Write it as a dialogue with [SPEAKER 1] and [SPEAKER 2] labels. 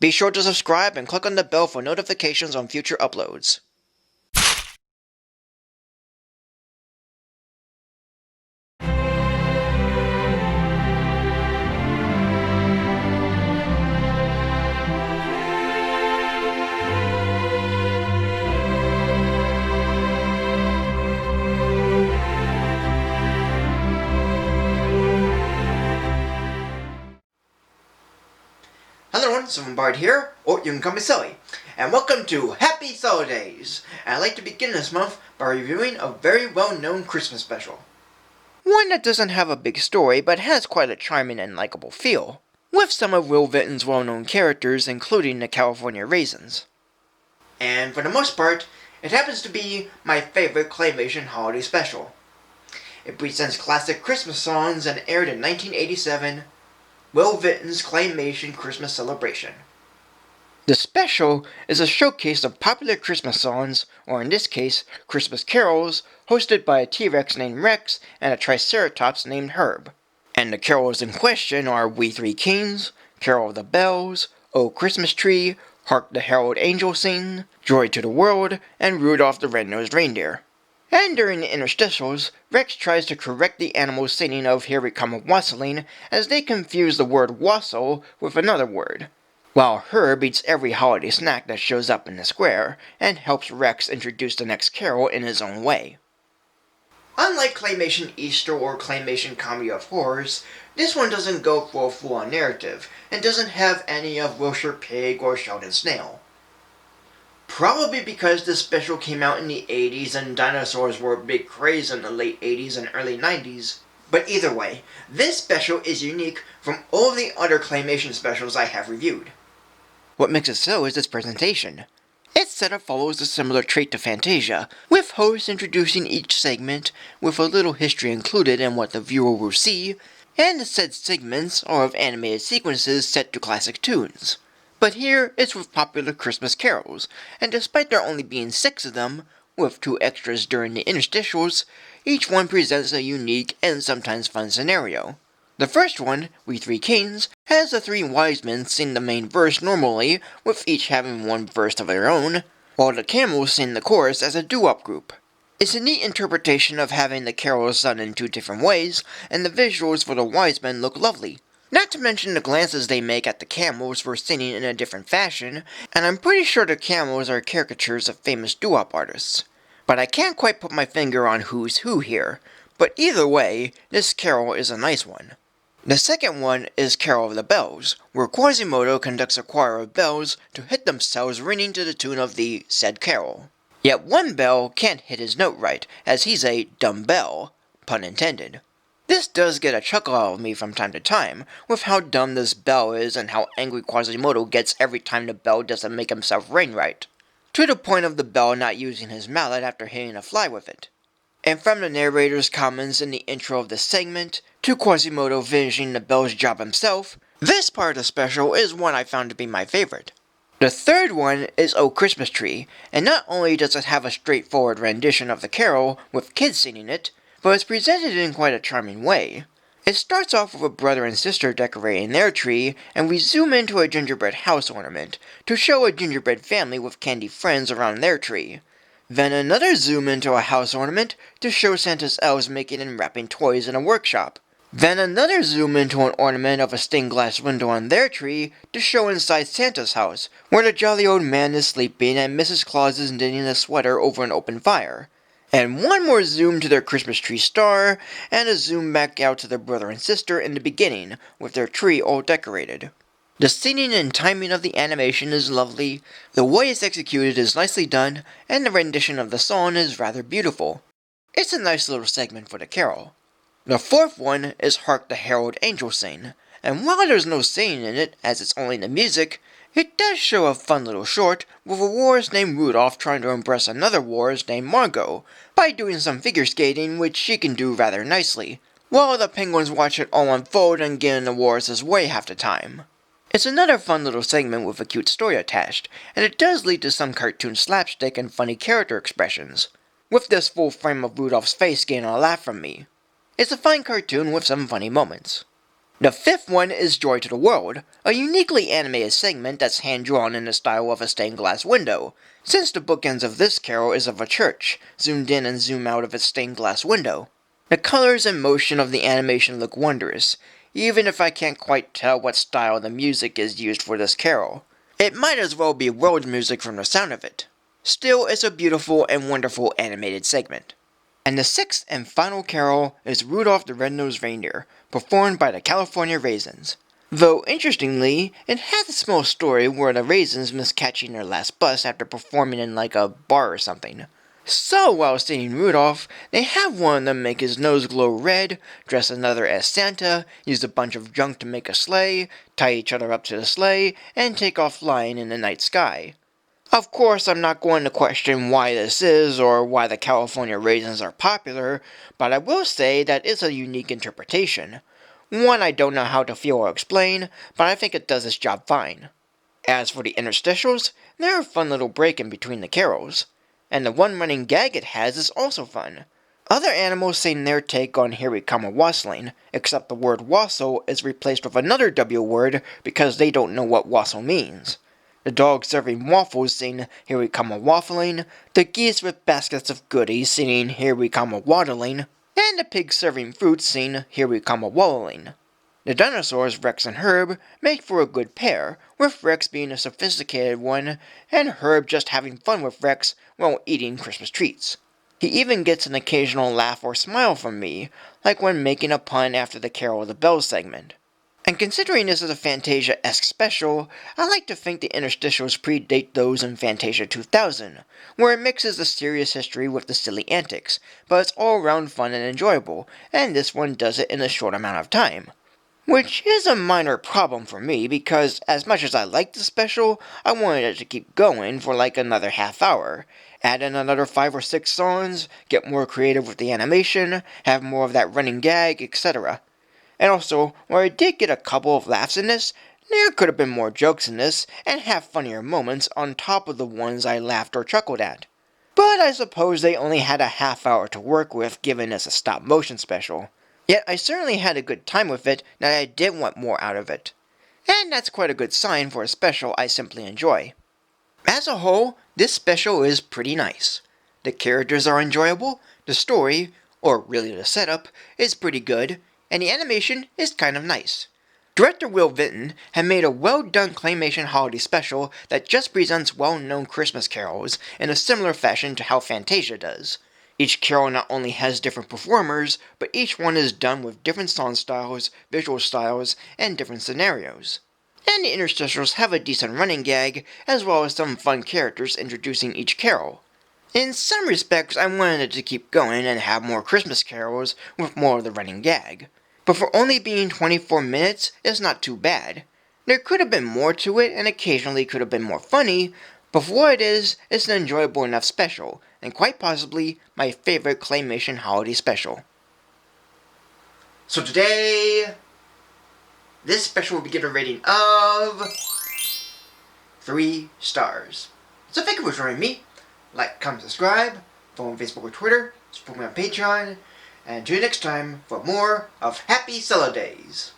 [SPEAKER 1] Be sure to subscribe and click on the bell for notifications on future uploads. Hello everyone, Sulli-Bard here, or you can call me Sully, and welcome to Happy Sulli-Days! And I'd like to begin this month by reviewing a very well-known Christmas special. One that doesn't have a big story, but has quite a charming and likable feel, with some of Will Vinton's well-known characters, including the California Raisins. And for the most part, it happens to be my favorite Claymation holiday special. It presents classic Christmas songs and aired in 1987, Will Vinton's Claymation Christmas Celebration. The special is a showcase of popular Christmas songs, or in this case, Christmas carols, hosted by a T-Rex named Rex and a Triceratops named Herb. And the carols in question are We Three Kings, Carol of the Bells, O Christmas Tree, Hark the Herald Angels Sing, Joy to the World, and Rudolph the Red-Nosed Reindeer. And during the interstitials, Rex tries to correct the animals singing of Here We Come Wassailing as they confuse the word wassail with another word, while Herb eats every holiday snack that shows up in the square and helps Rex introduce the next carol in his own way. Unlike Claymation Easter or Claymation Comedy of Horrors, this one doesn't go for a full-on narrative and doesn't have any of Wilshire Pig or Sheldon Snail. Probably because this special came out in the 80s and dinosaurs were a big craze in the late 80s and early 90s. But either way, this special is unique from all the other Claymation specials I have reviewed. What makes it so is its presentation. Its setup follows a similar trait to Fantasia, with hosts introducing each segment with a little history included in what the viewer will see, and the said segments are of animated sequences set to classic tunes. But here, it's with popular Christmas carols, and despite there only being 6 of them, with 2 extras during the interstitials, each one presents a unique and sometimes fun scenario. The first one, We Three Kings, has the 3 wise men sing the main verse normally, with each having one verse of their own, while the camels sing the chorus as a doo-wop group. It's a neat interpretation of having the carols sung in 2 different ways, and the visuals for the wise men look lovely. Not to mention the glances they make at the camels for singing in a different fashion, and I'm pretty sure the camels are caricatures of famous doo-wop artists. But I can't quite put my finger on who's who here, but either way, this carol is a nice one. The second one is Carol of the Bells, where Quasimodo conducts a choir of bells to hit themselves ringing to the tune of the said carol. Yet one bell can't hit his note right, as he's a dumb bell, pun intended. This does get a chuckle out of me from time to time, with how dumb this bell is and how angry Quasimodo gets every time the bell doesn't make himself ring right, to the point of the bell not using his mallet after hitting a fly with it. And from the narrator's comments in the intro of the segment, to Quasimodo finishing the bell's job himself, this part of the special is one I found to be my favorite. The third one is O Christmas Tree, and not only does it have a straightforward rendition of the carol, with kids singing it, but it's presented in quite a charming way. It starts off with a brother and sister decorating their tree, and we zoom into a gingerbread house ornament, to show a gingerbread family with candy friends around their tree. Then another zoom into a house ornament, to show Santa's elves making and wrapping toys in a workshop. Then another zoom into an ornament of a stained glass window on their tree, to show inside Santa's house, where the jolly old man is sleeping and Mrs. Claus is knitting a sweater over an open fire. And one more zoom to their Christmas tree star, and a zoom back out to their brother and sister in the beginning, with their tree all decorated. The singing and timing of the animation is lovely, the way it's executed is nicely done, and the rendition of the song is rather beautiful. It's a nice little segment for the carol. The fourth one is Hark the Herald Angels Sing, and while there's no singing in it, as it's only the music, it does show a fun little short with a walrus named Rudolph trying to impress another walrus named Margot by doing some figure skating, which she can do rather nicely, while the penguins watch it all unfold and get in the walrus's way half the time. It's another fun little segment with a cute story attached, and it does lead to some cartoon slapstick and funny character expressions, with this full frame of Rudolph's face getting a laugh from me. It's a fine cartoon with some funny moments. The fifth one is Joy to the World, a uniquely animated segment that's hand-drawn in the style of a stained glass window. Since the bookends of this carol is of a church, zoomed in and zoomed out of its stained glass window. The colors and motion of the animation look wondrous, even if I can't quite tell what style the music is used for this carol. It might as well be world music from the sound of it. Still, it's a beautiful and wonderful animated segment. And the sixth and final carol is Rudolph the Red-Nosed Reindeer, performed by the California Raisins. Though, interestingly, it has a small story where the Raisins miss catching their last bus after performing in like a bar or something. So, while singing Rudolph, they have one of them make his nose glow red, dress another as Santa, use a bunch of junk to make a sleigh, tie each other up to the sleigh, and take off flying in the night sky. Of course, I'm not going to question why this is, or why the California Raisins are popular, but I will say that it's a unique interpretation. One I don't know how to feel or explain, but I think it does its job fine. As for the interstitials, they're a fun little break in between the carols. And the one running gag it has is also fun. Other animals sing their take on Here We Come a-Wassailing, except the word wassail is replaced with another W word because they don't know what wassail means. The dogs serving waffles sing Here We Come a-Waffling, the geese with baskets of goodies singing Here We Come a-Waddling, and the pigs serving fruit sing Here We Come a-Wallowing. The dinosaurs, Rex and Herb, make for a good pair, with Rex being a sophisticated one, and Herb just having fun with Rex while eating Christmas treats. He even gets an occasional laugh or smile from me, like when making a pun after the Carol of the Bells segment. And considering this is a Fantasia-esque special, I like to think the interstitials predate those in Fantasia 2000, where it mixes the serious history with the silly antics, but it's all around fun and enjoyable, and this one does it in a short amount of time. Which is a minor problem for me, because as much as I liked the special, I wanted it to keep going for like another half hour. Add in another 5 or 6 songs, get more creative with the animation, have more of that running gag, etc. And also, while I did get a couple of laughs in this, there could have been more jokes in this, and have funnier moments on top of the ones I laughed or chuckled at. But I suppose they only had a half hour to work with given it's a stop-motion special. Yet I certainly had a good time with it, and I did want more out of it. And that's quite a good sign for a special I simply enjoy. As a whole, this special is pretty nice. The characters are enjoyable, the story, or really the setup, is pretty good, and the animation is kind of nice. Director Vinton had made a well-done claymation holiday special that just presents well-known Christmas carols in a similar fashion to how Fantasia does. Each carol not only has different performers, but each one is done with different song styles, visual styles, and different scenarios. And the interstitials have a decent running gag, as well as some fun characters introducing each carol. In some respects, I wanted it to keep going and have more Christmas carols with more of the running gag. But for only being 24 minutes, it's not too bad. There could have been more to it, and occasionally could have been more funny, but for what it is, it's an enjoyable enough special, and quite possibly my favorite claymation holiday special. So today, this special will be given a rating of 3 stars. So thank you for joining me. Like, comment, subscribe, follow me on Facebook or Twitter, support me on Patreon, and until next time for more of Happy Sulli-Days.